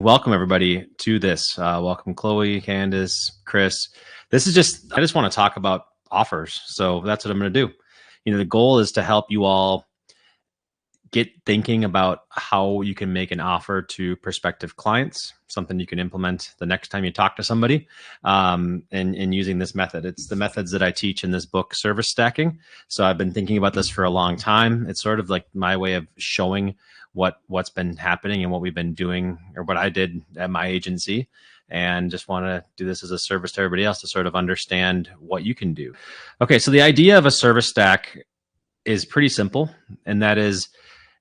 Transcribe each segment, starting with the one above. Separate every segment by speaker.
Speaker 1: Welcome everybody to this. Welcome Chloe, Candace, Chris. I just want to talk about offers. So that's what I'm going to do. The goal is to help you all get thinking about how you can make an offer to prospective clients, something you can implement the next time you talk to somebody, and using this method. It's the methods that I teach in this book, Service Stacking. So I've been thinking about this for a long time. It's sort of like my way of showing what's been happening and what we've been doing, or what I did at my agency, and just want to do this as a service to everybody else to sort of understand what you can do. Okay, so the idea of a service stack is pretty simple, and that is,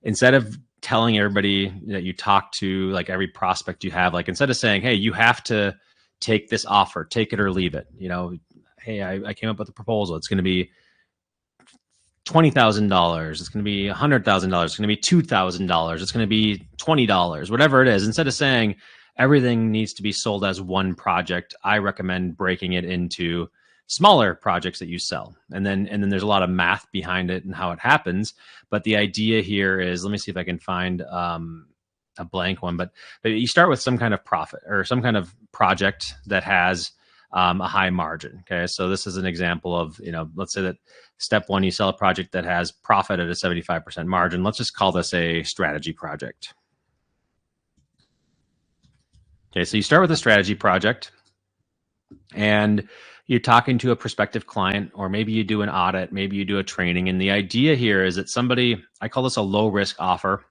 Speaker 1: instead of telling everybody that you talk to, like every prospect you have, like instead of saying, hey, you have to take this offer, take it or leave it. Hey, I came up with a proposal. It's going to be $20,000. It's going to be $100,000. It's going to be $2,000. It's going to be $20, whatever it is. Instead of saying everything needs to be sold as one project, I recommend breaking it into smaller projects that you sell. And then there's a lot of math behind it and how it happens. But the idea here is, let me see if I can find a blank one, but you start with some kind of profit or some kind of project that has a high margin. Okay. So this is an example of, let's say that step one, you sell a project that has profit at a 75% margin. Let's just call this a strategy project. Okay. So you start with a strategy project, and you're talking to a prospective client, or maybe you do an audit, maybe you do a training. And the idea here is that I call this a low risk offer,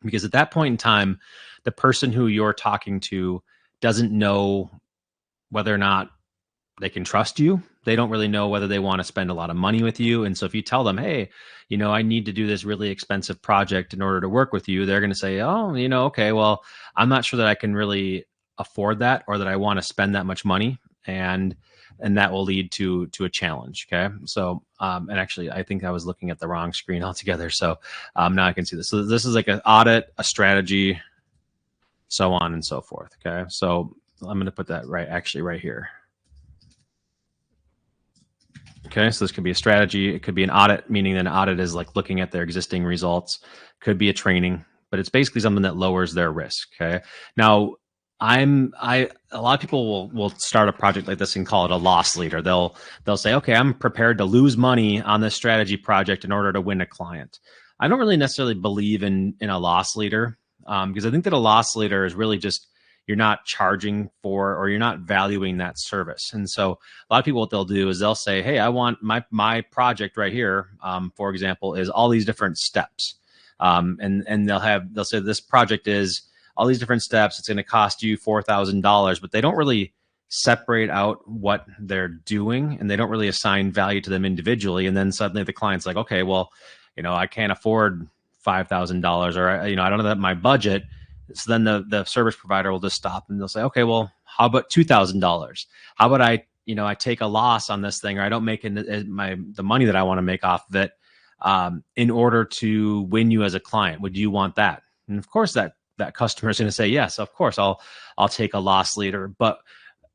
Speaker 1: because at that point in time, the person who you're talking to doesn't know whether or not they can trust you. They don't really know whether they want to spend a lot of money with you. And so if you tell them, hey, I need to do this really expensive project in order to work with you, they're going to say, oh, okay, well, I'm not sure that I can really afford that, or that I want to spend that much money. And that will lead to a challenge. Okay. So, and actually, I think I was looking at the wrong screen altogether. So now I can see this. So this is like an audit, a strategy, so on and so forth. Okay. So I'm going to put that right here. Okay. So this could be a strategy. It could be an audit, meaning that an audit is like looking at their existing results. Could be a training, but it's basically something that lowers their risk. Okay. Now, a lot of people will start a project like this and call it a loss leader. They'll say, okay, I'm prepared to lose money on this strategy project in order to win a client. I don't really necessarily believe in a loss leader, because I think that a loss leader is really just, you're not charging for, or you're not valuing that service. And so a lot of people, what they'll do is they'll say, hey, I want my project right here, for example, is all these different steps. And they'll say this project is all these different steps. It's going to cost you $4,000, but they don't really separate out what they're doing, and they don't really assign value to them individually. And then suddenly the client's like, okay, well, I can't afford $5,000, or, I don't know that my budget. So then the service provider will just stop, and they'll say, okay, well, how about $2,000? How about I take a loss on this thing, or I don't make the money that I want to make off of it, in order to win you as a client. Would you want that? And of course that customer is going to say, yes, of course, I'll take a loss leader. But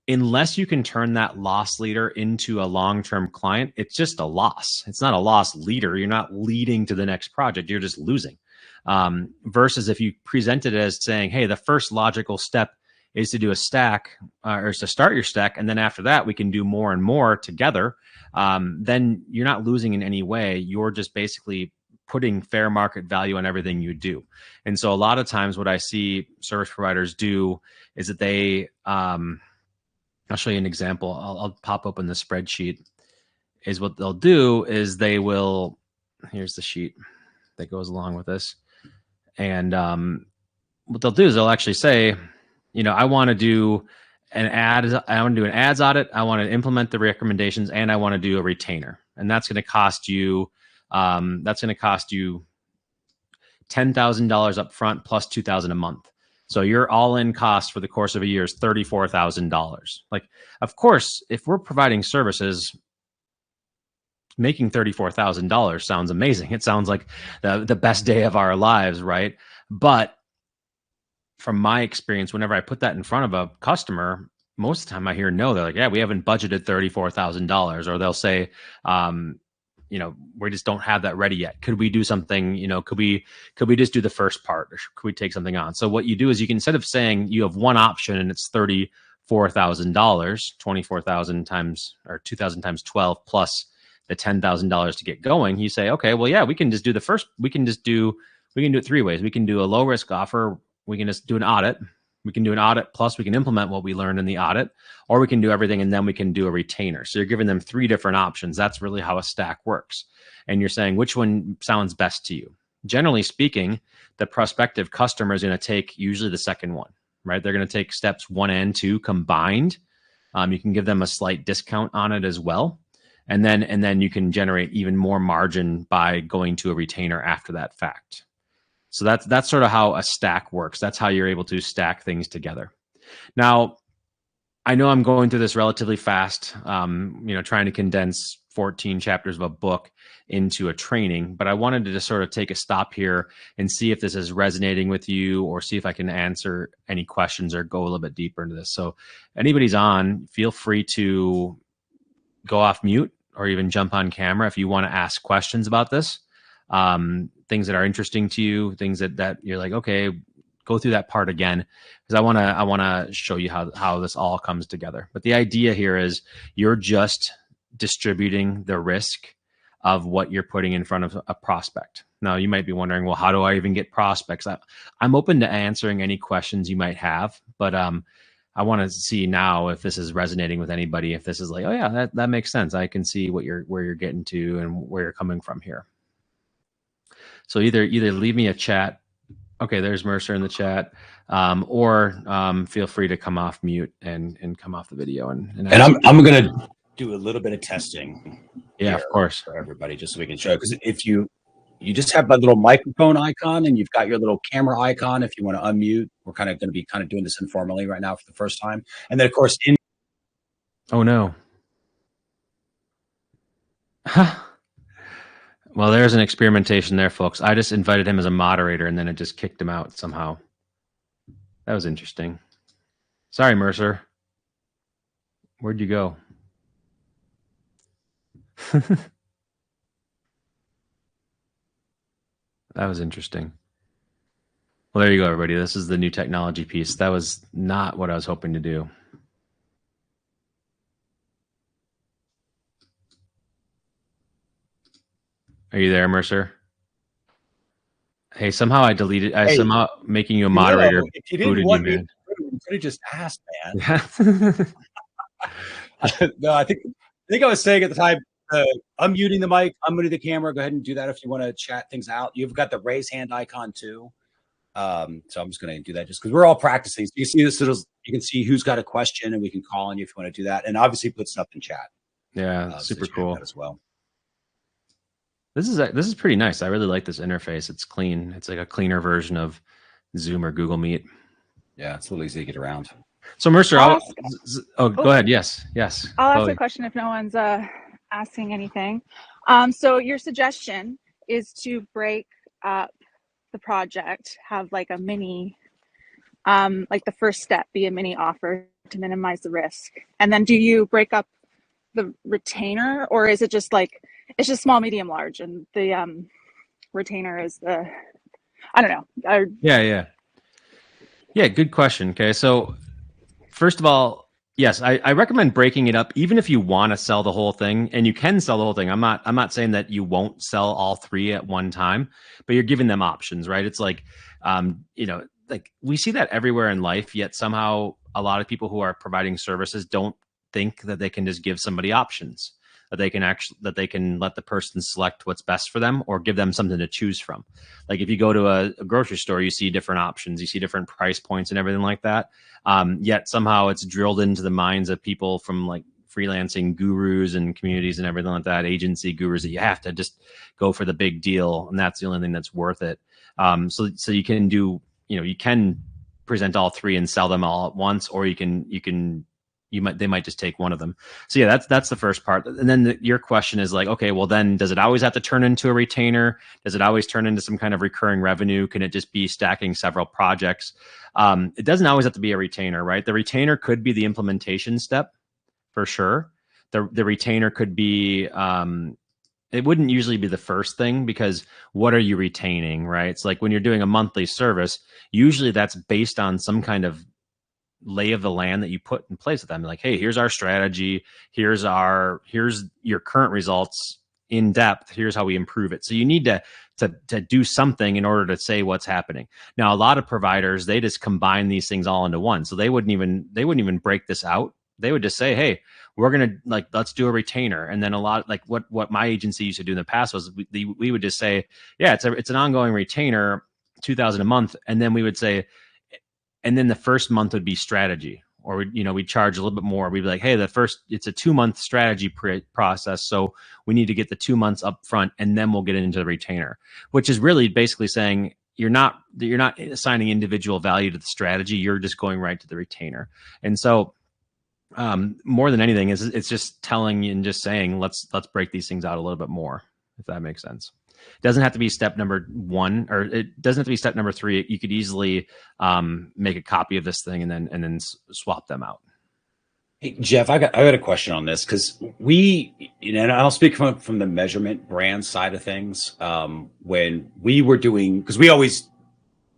Speaker 1: unless you can turn that loss leader into a long-term client, it's just a loss. It's not a loss leader. You're not leading to the next project. You're just losing. Versus if you present it as saying, hey, the first logical step is to do a stack, or is to start your stack, and then after that we can do more and more together, then you're not losing in any way. You're just basically putting fair market value on everything you do. And so a lot of times what I see service providers do is that they, I'll show you an example. I'll pop open the spreadsheet. Is what they'll do is here's the sheet that goes along with this. And what they'll do is they'll actually say, I want to do an ads audit. I want to implement the recommendations, and I want to do a retainer. And that's going to cost you, $10,000 up front plus $2,000 a month. So your all-in cost for the course of a year is $34,000. Like, of course, if we're providing services, making $34,000 sounds amazing. It sounds like the best day of our lives, right? But from my experience, whenever I put that in front of a customer, most of the time I hear no. They're like, yeah, we haven't budgeted $34,000. Or they'll say, we just don't have that ready yet. Could we do something, could we just do the first part, or could we take something on? So what you do is you can, instead of saying you have one option and it's $34,000, 24,000 times, or 2,000 times 12 plus the $10,000 to get going, you say, okay, well, yeah, we can just do we can do it three ways. We can do a low risk offer. We can just do an audit. We can do an audit, plus we can implement what we learned in the audit, or we can do everything and then we can do a retainer. So you're giving them three different options. That's really how a stack works. And you're saying which one sounds best to you. Generally speaking, the prospective customer is going to take usually the second one, right? They're going to take steps 1 and 2 combined. You can give them a slight discount on it as well. And then you can generate even more margin by going to a retainer after that fact. So that's sort of how a stack works. That's how you're able to stack things together. Now, I know I'm going through this relatively fast, trying to condense 14 chapters of a book into a training, but I wanted to just sort of take a stop here and see if this is resonating with you, or see if I can answer any questions or go a little bit deeper into this. So anybody's on, feel free to go off mute or even jump on camera if you want to ask questions about this. Things that are interesting to you, things that you're like, okay, go through that part again, because I want to show you how this all comes together. But the idea here is you're just distributing the risk of what you're putting in front of a prospect. Now, you might be wondering, well, how do I even get prospects? I'm open to answering any questions you might have, but I want to see now if this is resonating with anybody, if this is like, oh yeah, that makes sense. I can see where you're getting to and where you're coming from here. So either leave me a chat. Okay, there's Mercer in the chat, or feel free to come off mute and come off the video. And
Speaker 2: I'm going to do a little bit of testing.
Speaker 1: Yeah, of course,
Speaker 2: for everybody, just so we can show. Because if you just have a little microphone icon and you've got your little camera icon, if you want to unmute, we're kind of going to be doing this informally right now for the first time. And then of course
Speaker 1: oh no. Well, there's an experimentation there, folks. I just invited him as a moderator and then it just kicked him out somehow. That was interesting. Sorry, Mercer. Where'd you go? That was interesting. Well, there you go, everybody. This is the new technology piece. That was not what I was hoping to do. Are you there, Mercer? Hey, somehow I deleted. Somehow making you a moderator.
Speaker 2: If you didn't want me, you could have just asked, man. No, I think I was saying at the time, unmuting the mic, unmuting the camera. Go ahead and do that if you want to chat things out. You've got the raise hand icon too. So I'm just going to do that just because we're all practicing. So you see this, you can see who's got a question and we can call on you if you want to do that. And obviously put stuff in chat.
Speaker 1: Yeah, super cool
Speaker 2: as well.
Speaker 1: This is pretty nice. I really like this interface. It's clean. It's like a cleaner version of Zoom or Google Meet.
Speaker 2: Yeah, it's a little easy to get around.
Speaker 1: So Mercer, go ahead. Yes.
Speaker 3: I'll ask a question if no one's asking anything. So your suggestion is to break up the project, have like a mini, like the first step be a mini offer to minimize the risk. And then do you break up the retainer, or is it just like, it's just small, medium, large, and the retainer is the, I don't know. Yeah. Good question. Okay. So first of all, yes, I recommend breaking it up, even if you want to sell the whole thing, and you can sell the whole thing. I'm not saying that you won't sell all three at one time, but you're giving them options, right? It's like, like we see that everywhere in life, yet somehow a lot of people who are providing services don't think that they can just give somebody options, that they can let the person select what's best for them, or give them something to choose from. Like if you go to a grocery store, you see different options, you see different price points and everything like that. Yet somehow it's drilled into the minds of people from like freelancing gurus and communities and everything like that, agency gurus, that you have to just go for the big deal, and that's the only thing that's worth it. So you can do, you can present all three and sell them all at once, or they might just take one of them. So yeah, that's the first part. And then your question is like, okay, well then does it always have to turn into a retainer? Does it always turn into some kind of recurring revenue? Can it just be stacking several projects? It doesn't always have to be a retainer, right? The retainer could be the implementation step for sure. The retainer could be,
Speaker 1: it wouldn't usually be the first thing, because what are you retaining, right? It's like when you're doing a monthly service, usually that's based on some kind of lay of the land that you put in place with them. Like, hey, here's our strategy. Here's your current results in depth. Here's how we improve it. So you need to do something in order to say what's happening. Now, a lot of providers, they just combine these things all into one. So they wouldn't even break this out. They would just say, hey, we're going to let's do a retainer. And then a lot, like what my agency used to do in the past was we would just say, yeah, it's an ongoing retainer, $2,000 a month. And then we would say, and then the first month would be strategy, or we'd charge a little bit more. We'd be like, hey, it's a 2-month strategy process. So we need to get the 2 months up front, and then we'll get into the retainer, which is really basically saying you're not assigning individual value to the strategy. You're just going right to the retainer. And so more than anything, it's just telling and just saying, let's break these things out a little bit more, if that makes sense. It doesn't have to be step number 1, or it doesn't have to be step number 3. You could easily make a copy of this thing and then swap them out.
Speaker 2: Hey, Jeff, I got a question on this, because and I'll speak from the measurement brand side of things. When we were doing, because we always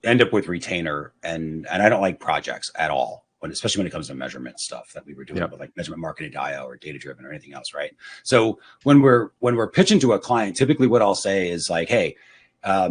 Speaker 2: end up with retainer, and I don't like projects at all, especially when it comes to measurement stuff that we were doing, with like measurement marketing dial or data driven or anything else, right? So when we're pitching to a client, typically what I'll say is like, hey,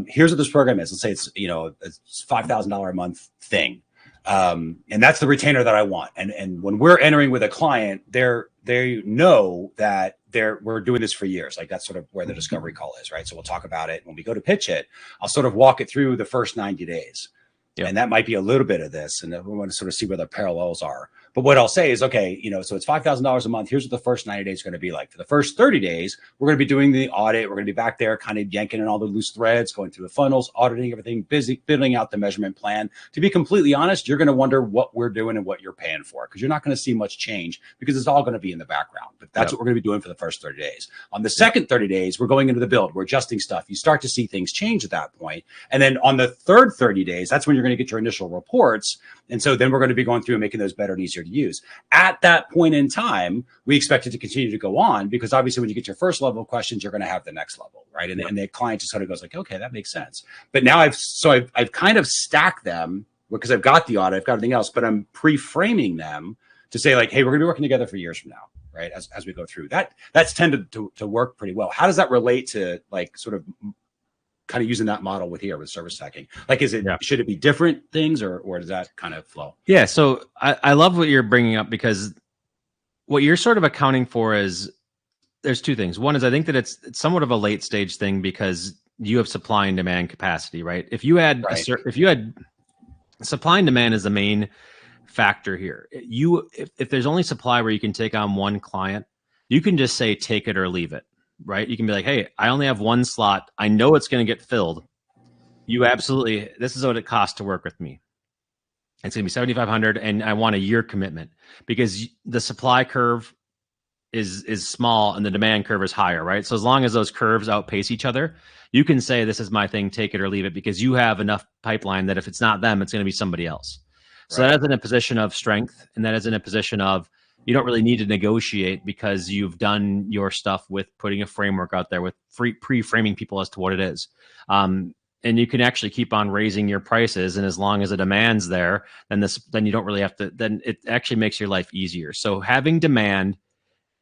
Speaker 2: here's what this program is. Let's say it's it's $5,000 a month thing, and that's the retainer that I want. And when we're entering with a client, they know that we're doing this for years. Like that's sort of where the discovery call is, right? So we'll talk about it when we go to pitch it. I'll sort of walk it through the first 90 days. Yep. And that might be a little bit of this, and we want to sort of see where the parallels are. But what I'll say is, okay, so it's $5,000 a month. Here's what the first 90 days are going to be like. For the first 30 days, we're going to be doing the audit. We're going to be back there kind of yanking in all the loose threads, going through the funnels, auditing everything, busy building out the measurement plan. To be completely honest, you're going to wonder what we're doing and what you're paying for, because you're not going to see much change, because it's all going to be in the background. But that's what we're going to be doing for the first 30 days. On the second 30 days, we're going into the build. We're adjusting stuff. You start to see things change at that point. And then on the third 30 days, that's when you're going to get your initial reports. And so then we're going to be going through and making those better and easier to use. At that point in time, we expect it to continue to go on, because obviously when you get your first level of questions, you're going to have the next level, right? And the client just sort of goes like, okay, that makes sense. But now I've kind of stacked them, because I've got the audit, I've got everything else, but I'm pre-framing them to say like, hey, we're going to be working together for years from now, right? As we go through that's tended to work pretty well. How does that relate to like sort of kind of using that model with service stacking? Like, should it be different things, or does that kind of flow?
Speaker 1: Yeah. So I love what you're bringing up, because what you're sort of accounting for is there's 2 things. One is I think that it's somewhat of a late stage thing, because you have supply and demand capacity, right? If you had supply and demand is the main factor here. If there's only supply where you can take on one client, you can just say take it or leave it. Right? You can be like, hey, I only have one slot. I know it's going to get filled. This is what it costs to work with me. It's going to be $7,500, and I want a year commitment, because the supply curve is small and the demand curve is higher, right? So as long as those curves outpace each other, you can say, this is my thing, take it or leave it, because you have enough pipeline that if it's not them, it's going to be somebody else. So that is in a position of strength, and that is in a position of, you don't really need to negotiate, because you've done your stuff with putting a framework out there, with pre-framing people as to what it is. And you can actually keep on raising your prices. And as long as the demand's there, then you don't really have to, then it actually makes your life easier. So having demand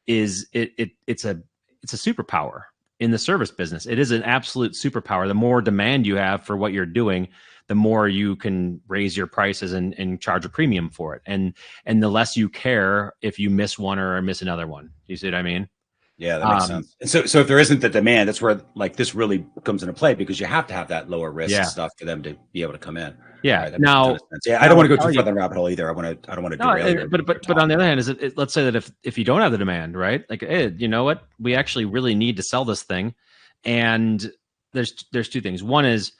Speaker 1: it's a superpower in the service business. It is an absolute superpower. The more demand you have for what you're doing, the more you can raise your prices and charge a premium for it. And the less you care if you miss one or miss another one. You see what I mean?
Speaker 2: Yeah, that makes sense. And so if there isn't the demand, that's where like this really comes into play, because you have to have that lower risk stuff for them to be able to come in.
Speaker 1: Yeah.
Speaker 2: Right, now, I don't want to go too far down the rabbit hole either. I don't want to derail.
Speaker 1: But on the other hand, let's say that if you don't have the demand, right? Like, hey, you know what? We actually really need to sell this thing. And there's 2 things. One is,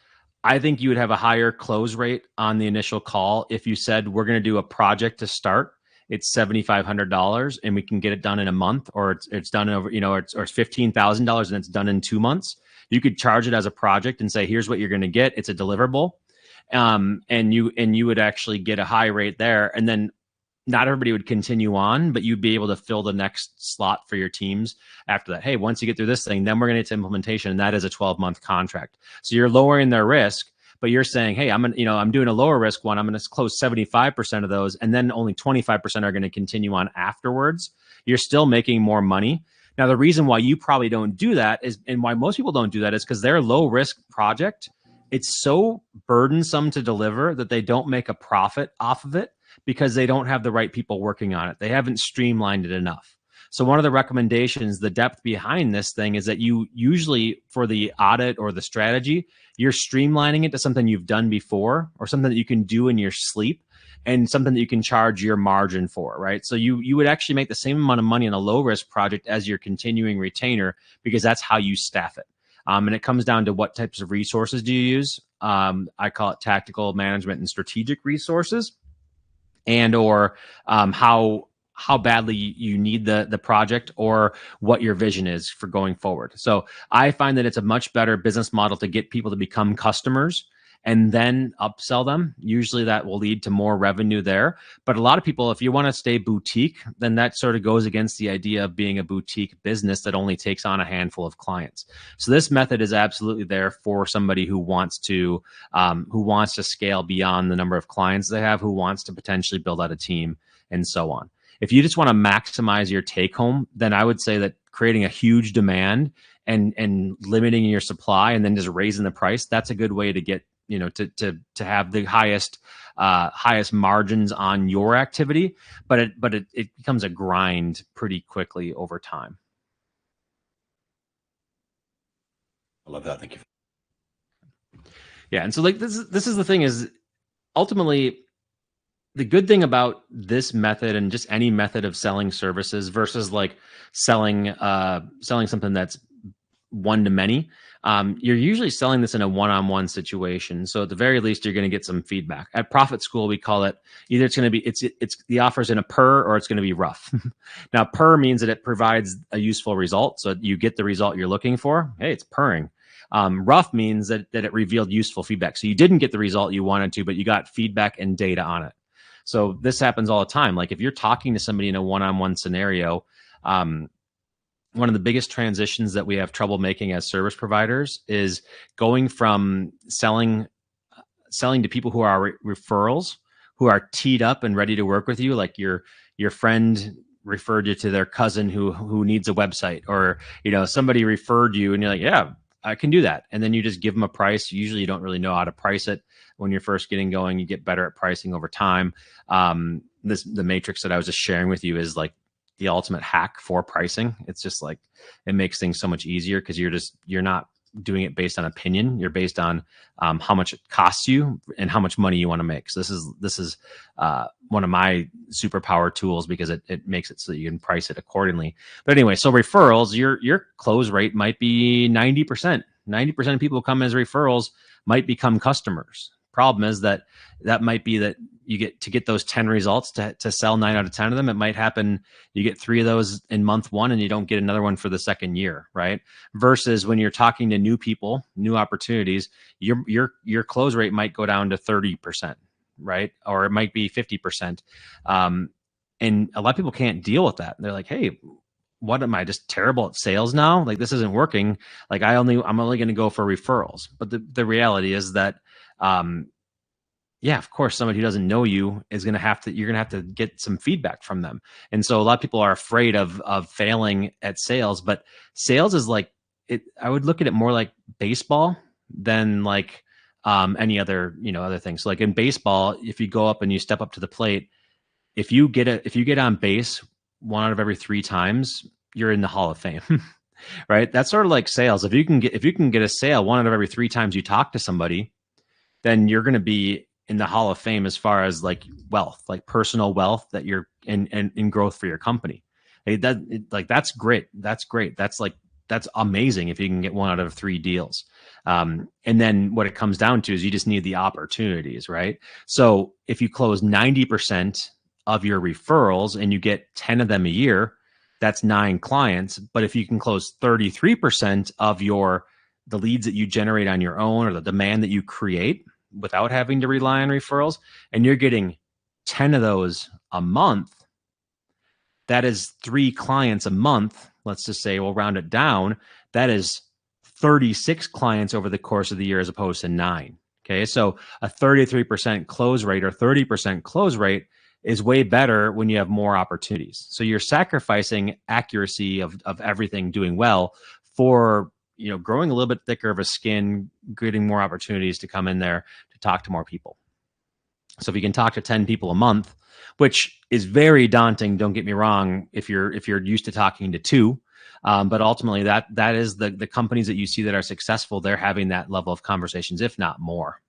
Speaker 1: I think you would have a higher close rate on the initial call if you said, we're going to do a project to start. It's $7,500 and we can get it done in a month, or it's done over, or it's $15,000 and it's done in 2 months. You could charge it as a project and say, here's what you're going to get. It's a deliverable. And you would actually get a high rate there. And then not everybody would continue on, but you'd be able to fill the next slot for your teams after that. Hey, once you get through this thing, then we're going to get to implementation, and that is a 12-month contract. So you're lowering their risk, but you're saying, hey, I'm doing a lower risk one. I'm going to close 75% of those, and then only 25% are going to continue on afterwards. You're still making more money. Now, the reason why you probably don't do that is, and why most people don't do that, is because their low risk project, it's so burdensome to deliver that they don't make a profit off of it, because they don't have the right people working on it. They haven't streamlined it enough. So one of the recommendations, the depth behind this thing, is that you usually, for the audit or the strategy, you're streamlining it to something you've done before, or something that you can do in your sleep, and something that you can charge your margin for, right? So you would actually make the same amount of money on a low risk project as your continuing retainer, because that's how you staff it. And it comes down to what types of resources do you use. I call it tactical management and strategic resources, and or how badly you need the project, or what your vision is for going forward. So I find that it's a much better business model to get people to become customers and then upsell them. Usually that will lead to more revenue there. But a lot of people, if you want to stay boutique, then that sort of goes against the idea of being a boutique business that only takes on a handful of clients. So this method is absolutely there for somebody who wants to scale beyond the number of clients they have, who wants to potentially build out a team, and so on. If you just want to maximize your take home, then I would say that creating a huge demand and limiting your supply and then just raising the price, that's a good way to get, to have the highest margins on your activity, but it becomes a grind pretty quickly over time.
Speaker 2: I love that. Thank you.
Speaker 1: Yeah, and so like this is the thing, is ultimately the good thing about this method, and just any method of selling services versus like selling something that's one to many, you're usually selling this in a one-on-one situation. So at the very least, you're going to get some feedback. At Profit School, we call it either it's going to be it's the offer's in a PER, or it's going to be rough. Now, PER means that it provides a useful result, so you get the result you're looking for. Hey, it's purring. Rough means that it revealed useful feedback. So you didn't get the result you wanted to, but you got feedback and data on it. So this happens all the time. Like if you're talking to somebody in a one-on-one scenario, one of the biggest transitions that we have trouble making as service providers is going from selling to people who are referrals, who are teed up and ready to work with you. Like your friend referred you to their cousin who needs a website, or somebody referred you and you're like, yeah, I can do that. And then you just give them a price. Usually you don't really know how to price it when you're first getting going. You get better at pricing over time. The matrix that I was just sharing with you is like the ultimate hack for pricing. It's just like, it makes things so much easier, because you're not doing it based on opinion. You're based on how much it costs you and how much money you want to make. So this is one of my superpower tools, because it makes it so that you can price it accordingly. But anyway, so referrals, your close rate might be 90%. 90% of people who come as referrals might become customers. Problem is that might be that you get those 10 results to sell 9 out of 10 of them. It might happen you get 3 of those in month 1 and you don't get another one for the second year, right? Versus when you're talking to new people, new opportunities, your close rate might go down to 30%, right? Or it might be 50%. And a lot of people can't deal with that. They're like, hey, what am I, just terrible at sales now? Like this isn't working. Like I'm only going to go for referrals. But the reality is that yeah, of course, somebody who doesn't know you is you're going to have to get some feedback from them. And so a lot of people are afraid of failing at sales, but sales is like I would look at it more like baseball than like any other, other things. So like in baseball, if you go up and you step up to the plate, if you get on base 1 out of every 3 times, you're in the Hall of Fame. Right? That's sort of like sales. If you can get a sale 1 out of every 3 times you talk to somebody, then you're going to be in the Hall of Fame as far as like wealth, like personal wealth that you're in growth for your company. That's great. That's great. That's amazing if you can get 1 out of 3 deals. And then what it comes down to is you just need the opportunities, right? So if you close 90% of your referrals and you get 10 of them a year, that's 9 clients. But if you can close 33% of the leads that you generate on your own, or the demand that you create without having to rely on referrals, and you're getting 10 of those a month, that is 3 clients a month. Let's just say we'll round it down. That is 36 clients over the course of the year as opposed to 9. Okay, so a 33% close rate or 30% close rate is way better when you have more opportunities. So you're sacrificing accuracy of everything doing well for, you know, growing a little bit thicker of a skin, getting more opportunities to come in there to talk to more people. So if you can talk to 10 people a month, which is very daunting, don't get me wrong, if you're used to talking to 2, but ultimately that is the companies that you see that are successful, they're having that level of conversations, if not more.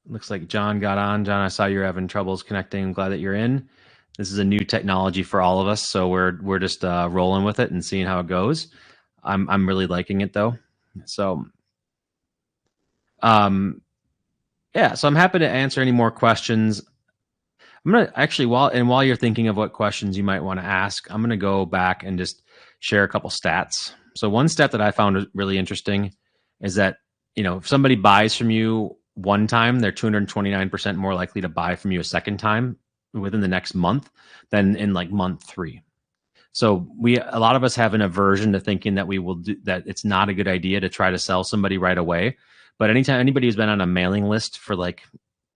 Speaker 1: Looks like John got on. John, I saw you're having troubles connecting. I'm glad that you're in. This is a new technology for all of us, so we're just rolling with it and seeing how it goes. I'm really liking it though. So, yeah. So I'm happy to answer any more questions. I'm gonna actually while you're thinking of what questions you might want to ask, I'm gonna go back and just share a couple stats. So one stat that I found really interesting is that, you know, if somebody buys from you one time, they're 229% more likely to buy from you a second time within the next month than in like month 3. So a lot of us have an aversion to thinking that that it's not a good idea to try to sell somebody right away. But anytime anybody who's been on a mailing list for like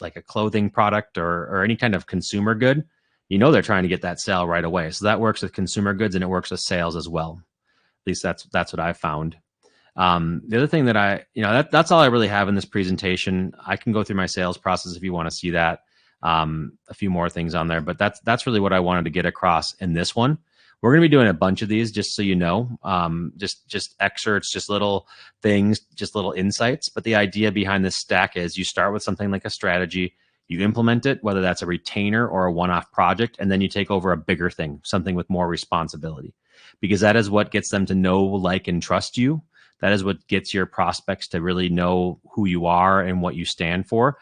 Speaker 1: a clothing product or any kind of consumer good, you know, they're trying to get that sale right away. So that works with consumer goods and it works with sales as well. At least that's what I found. The other thing that that's all I really have in this presentation. I can go through my sales process if you want to see that. A few more things on there, but that's really what I wanted to get across in this one. We're going to be doing a bunch of these, just so you know, just excerpts, just little things, just little insights. But the idea behind this stack is you start with something like a strategy, you implement it, whether that's a retainer or a one-off project, and then you take over a bigger thing, something with more responsibility, because that is what gets them to know, like, and trust you. That is what gets your prospects to really know who you are and what you stand for.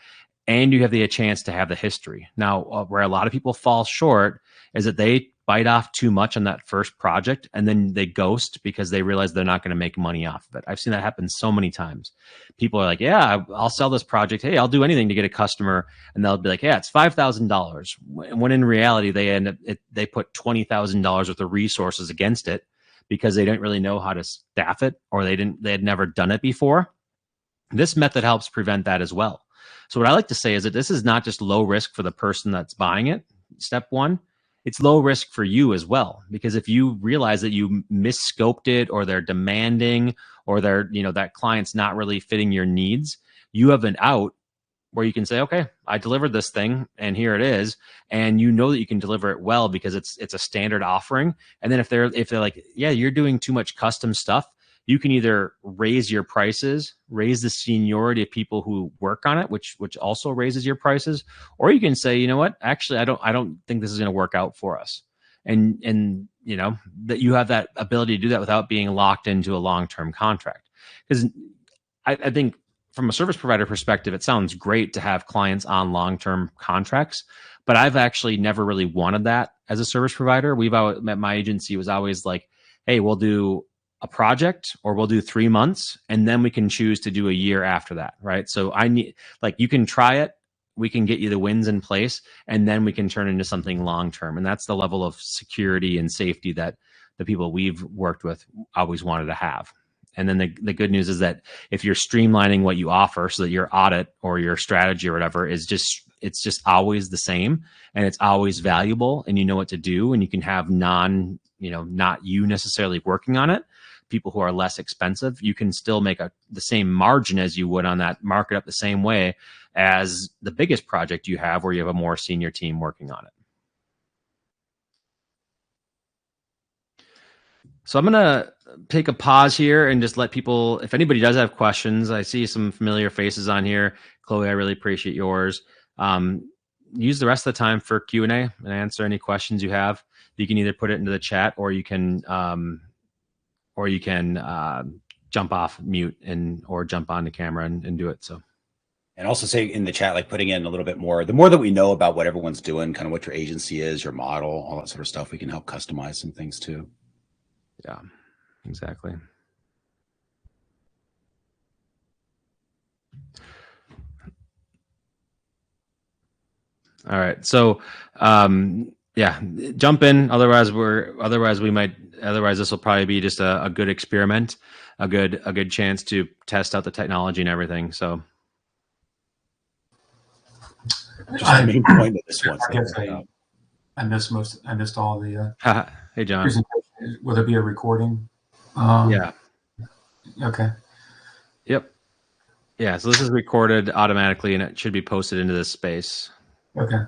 Speaker 1: And you have the chance to have the history. Now, where a lot of people fall short is that they bite off too much on that first project and then they ghost because they realize they're not going to make money off of it. I've seen that happen so many times. People are like, yeah, I'll sell this project. Hey, I'll do anything to get a customer. And they'll be like, yeah, it's $5,000. When in reality, they put $20,000 worth of resources against it because they didn't really know how to staff it, or they had never done it before. This method helps prevent that as well. So what I like to say is that this is not just low risk for the person that's buying it, step one, it's low risk for you as well. Because if you realize that you misscoped it, or they're demanding, or that client's not really fitting your needs, you have an out where you can say, okay, I delivered this thing and here it is. And you know that you can deliver it well because it's a standard offering. And then if they're like, yeah, you're doing too much custom stuff, you can either raise your prices, raise the seniority of people who work on it, which also raises your prices, or you can say, you know what, actually, I don't think this is going to work out for us. And you know, that you have that ability to do that without being locked into a long-term contract. Because I think from a service provider perspective, it sounds great to have clients on long-term contracts, but I've actually never really wanted that as a service provider. My agency was always like, hey, we'll do a project, or we'll do 3 months, and then we can choose to do a year after that, right? So you can try it, we can get you the wins in place, and then we can turn into something long-term. And that's the level of security and safety that the people we've worked with always wanted to have. And then the good news is that if you're streamlining what you offer so that your audit or your strategy or whatever it's just always the same, and it's always valuable, and you know what to do, and you can have not you necessarily working on it, people who are less expensive, you can still make the same margin as you would on that, mark it up the same way as the biggest project you have where you have a more senior team working on it. So I'm going to take a pause here and just let people, if anybody does have questions, I see some familiar faces on here. Chloe, I really appreciate yours. Use the rest of the time for Q&A and answer any questions you have. You can either put it into the chat, or you can jump off mute or jump on the camera and do it. So,
Speaker 2: and also say in the chat, like putting in a little bit more, the more that we know about what everyone's doing, kind of what your agency is, your model, all that sort of stuff, we can help customize some things too.
Speaker 1: Yeah, exactly. All right. So, yeah, jump in. Otherwise this will probably be just a good experiment, a good chance to test out the technology and everything. So,
Speaker 2: Just the main point of this one.
Speaker 4: I guess I missed all the
Speaker 1: hey, John.
Speaker 4: presentation. Will there be a recording?
Speaker 1: Yeah.
Speaker 4: Okay.
Speaker 1: Yep. Yeah. So this is recorded automatically, and it should be posted into this space.
Speaker 4: Okay.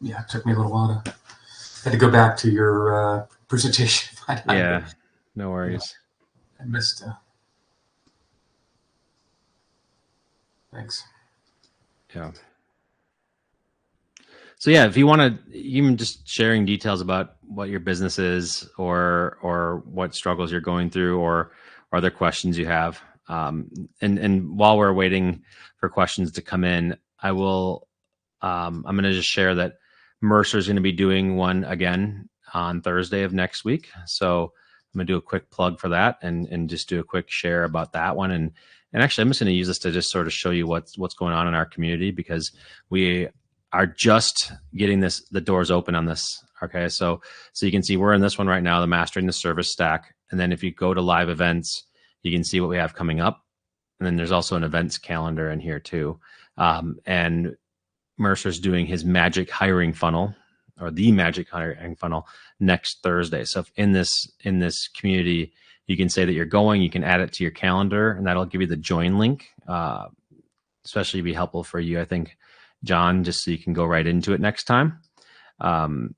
Speaker 4: Yeah, it took me a little while to had to go back to your presentation.
Speaker 1: Yeah. No worries.
Speaker 4: I missed. Thanks.
Speaker 1: Yeah. So yeah, if you want to, even just sharing details about what your business is, or what struggles you're going through, or other questions you have, and while we're waiting for questions to come in, I'm going to just share that Mercer is going to be doing one again on Thursday of next week. So I'm going to do a quick plug for that, and just do a quick share about that one. And actually, I'm just going to use this to just sort of show you what's going on in our community, because we are just getting the doors open on this. Okay. So you can see we're in this one right now, the Mastering the Service Stack. And then if you go to live events, you can see what we have coming up. And then there's also an events calendar in here too. And Mercer's doing his magic hiring funnel, or the magic hiring funnel, next Thursday. So if in this community, you can say that you're going, you can add it to your calendar, and that'll give you the join link. Especially be helpful for you, I think, John, just so you can go right into it next time. And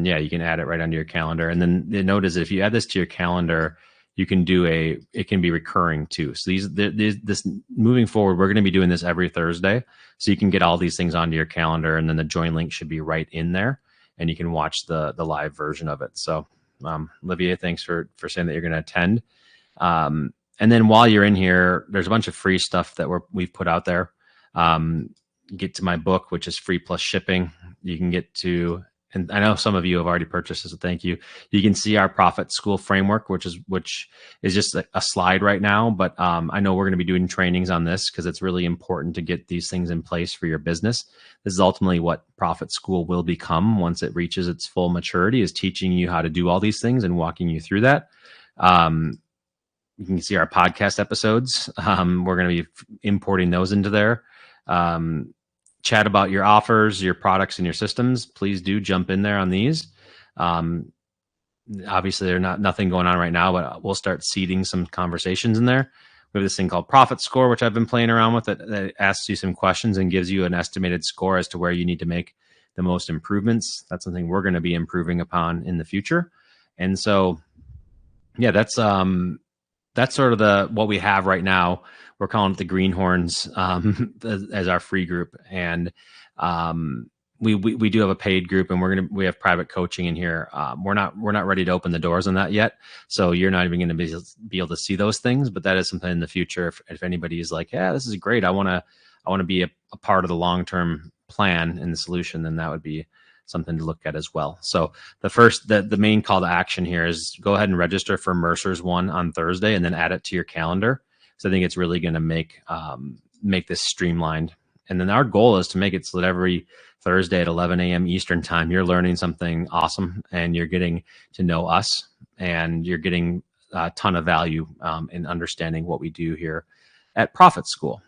Speaker 1: yeah, you can add it right onto your calendar. And then the note is that if you add this to your calendar, you can it can be recurring too. So this moving forward, we're going to be doing this every Thursday. So you can get all these things onto your calendar, and then the join link should be right in there, and you can watch the live version of it. So, Olivia, thanks for saying that you're going to attend. And then while you're in here, there's a bunch of free stuff that we've put out there. Get to my book, which is free plus shipping. You can get to, and I know some of you have already purchased this, so thank you. You can see our Profit School framework, which is just a slide right now. But I know we're going to be doing trainings on this, because it's really important to get these things in place for your business. This is ultimately what Profit School will become once it reaches its full maturity, is teaching you how to do all these things and walking you through that. You can see our podcast episodes. We're going to be importing those into there. Chat about your offers, your products, and your systems. Please do jump in there on these. Obviously, there's nothing going on right now, but we'll start seeding some conversations in there. We have this thing called Profit Score, which I've been playing around with, that asks you some questions and gives you an estimated score as to where you need to make the most improvements. That's something we're going to be improving upon in the future. And so, yeah, that's sort of what we have right now. We're calling it the Greenhorns as our free group, and we do have a paid group, and we have private coaching in here. We're not ready to open the doors on that yet, so you're not even going to be able to see those things. But that is something in the future. If anybody is like, yeah, this is great, I want to be a part of the long-term plan and the solution, then that would be something to look at as well. So the main call to action here is go ahead and register for Mercer's one on Thursday, and then add it to your calendar. So I think it's really going to make this streamlined. And then our goal is to make it so that every Thursday at 11 a.m. Eastern time, you're learning something awesome, and you're getting to know us, and you're getting a ton of value in understanding what we do here at Profit School.